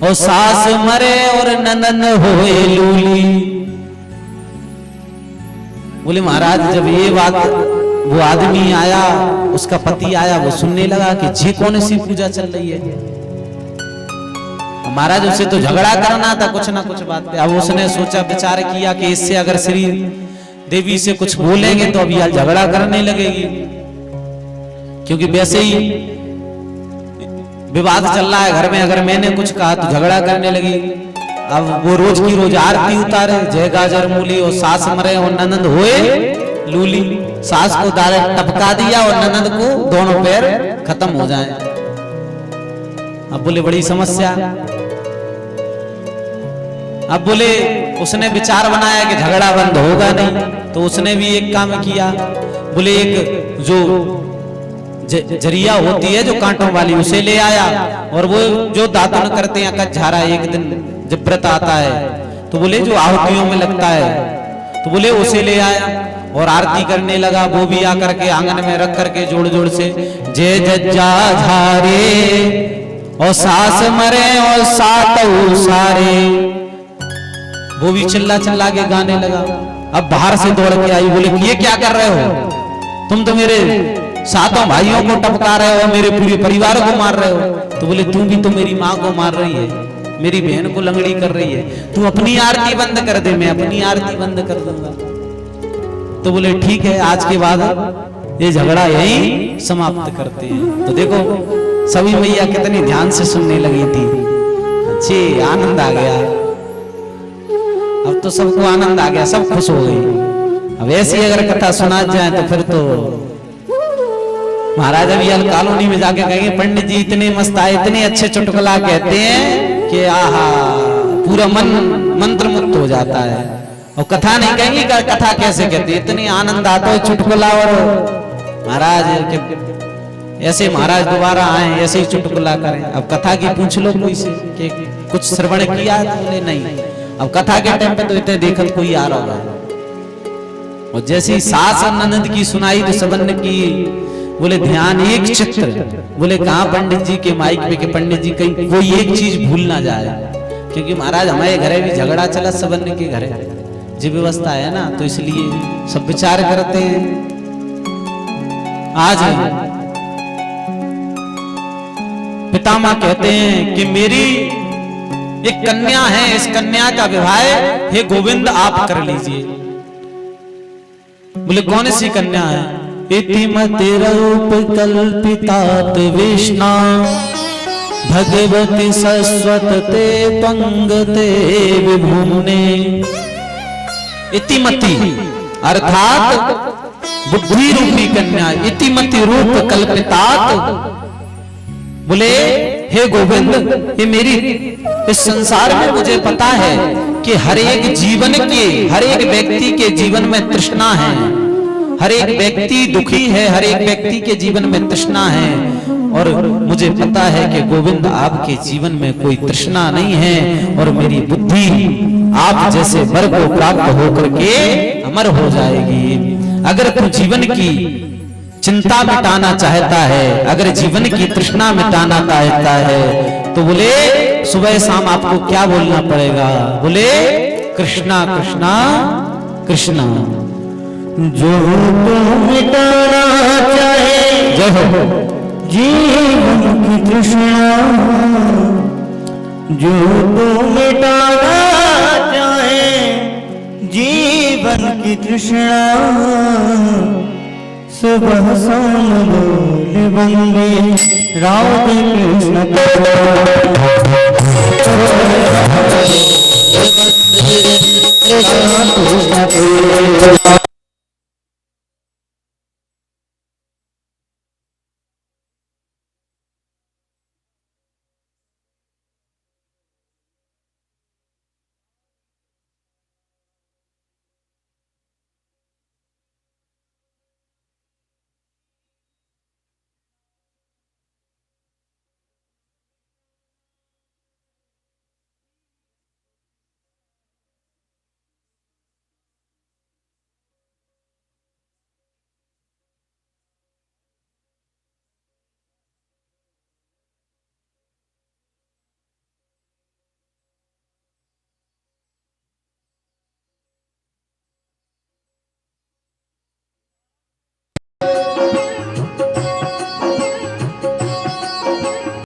और सास मरे और ननन होए लूली। बोले महाराज जब ये बात वो आदमी आया, उसका पति आया, वो सुनने लगा कि जे कौन सी पूजा चल रही है। महाराज उससे तो झगड़ा करना था कुछ ना कुछ बात पे। अब उसने सोचा विचार किया कि इससे अगर श्री देवी से कुछ बोलेंगे तो अब यार झगड़ा करने लगेगी, क्योंकि वैसे ही विवाद चल रहा है घर में, अगर मैंने कुछ कहा तो झगड़ा करने लगी। अब वो रोज की रोज आरती उतारे, जय गाजर मूली, और सास मरे और ननद होए लूली। सास को डायरेक्ट टपका दिया और ननद को दोनों पैर खत्म हो जाए। अब बोले बड़ी समस्या। अब बोले उसने विचार बनाया कि झगड़ा बंद होगा नहीं, तो उसने भी एक काम किया। बोले एक जो जरिया होती है जो कांटों वाली, उसे ले आया, और वो जो दातुन करते हैं कच्छ-झारा, एक दिन जब व्रत आता है तो बोले जो आहुतियों में लगता है, तो बोले उसे ले आया और आरती करने लगा। वो भी आकर के आंगन में रख करके जोड़ जोड़ से जय जज्जा झारे और सास मरे और सातऊ सारे, वो भी चिल्ला चिल्ला के गाने लगा। अब बाहर से दौड़ के आई, बोले ये क्या कर रहे हो तुम, तो मेरे सातों भाइयों को टपका रहे हो, मेरे पूरे परिवार को मार रहे हो। तो बोले तू भी तो मेरी माँ को मार रही है, मेरी बहन को लंगड़ी कर रही है, तू अपनी आरती बंद कर दे, मैं अपनी आरती बंद कर दूंगा। तो बोले ठीक है, आज के बाद ये झगड़ा यही समाप्त करते हैं। तो देखो सभी मैया कितनी ध्यान से सुनने लगी थी। अच्छी आनंद आ गया, अब तो सबको आनंद आ गया, सब खुश हो गई। अब ऐसी अगर कथा सुना जाए तो फिर तो महाराज अभी कॉलोनी में जाके कहेंगे पंडित जी इतने मस्त आए, इतने अच्छे चुटकुला कहते हैं कि आहा पूरा मन मंत्र मुक्त हो जाता है। और कथा नहीं कहेंगे, कथा कैसे कहते, इतने आनंद आता है चुटकुला। और महाराज ऐसे महाराज दोबारा आए, ऐसे ही चुटकुला करें। अब कथा की पूछ लो कोई से कि कुछ श्रवण किया, बोले नहीं। अब कथा के टाइम पे तो इतने देखत कोई आ रहा होगा। और जैसी सास और ननद की सुनाई तो सबन की बोले ध्यान एक चित्र। बोले कहा पंडित जी के माइक पे कि पंडित जी कहीं कोई एक चीज भूल ना जाए, क्योंकि महाराज हमारे घरे भी झगड़ा चला सबन के घरे, जी व्यवस्था है ना, तो इसलिए सब विचार करते हैं। आज पितामह कहते हैं कि मेरी एक कन्या है, इस कन्या का विवाह हे गोविंद आप कर लीजिए। बोले कौन सी कन्या है? इतिमति रूप कल्पितात विष्णा भगवती सरस्वत ते पंगते विभुम्ने। इतिमति अर्थात बुद्धि रूपी कन्या, इतिमति रूप कल्पितात। बोले हे गोविंद, ये मेरी इस संसार में मुझे पता है कि हर एक जीवन के, हर एक व्यक्ति के जीवन में तृष्णा है, हर एक व्यक्ति दुखी है, हर एक व्यक्ति के जीवन में तृष्णा है। और मुझे पता है कि गोविंद आपके जीवन में कोई तृष्णा नहीं है, और मेरी बुद्धि आप जैसे वर को प्राप्त होकर के अमर हो जाएगी। अगर तू जीवन की चिंता मिटाना चाहता है, अगर जीवन की तृष्णा मिटाना चाहता है, तो बोले सुबह शाम आपको क्या बोलना पड़ेगा? बोले कृष्णा कृष्णा कृष्णा। जो तो मिटाना चाहे जय हो जीवन की तृष्णा, जो तो मिटाना चाहे जीवन की तृष्णा, सुबह शाम बोल वंदे राधे कृष्ण।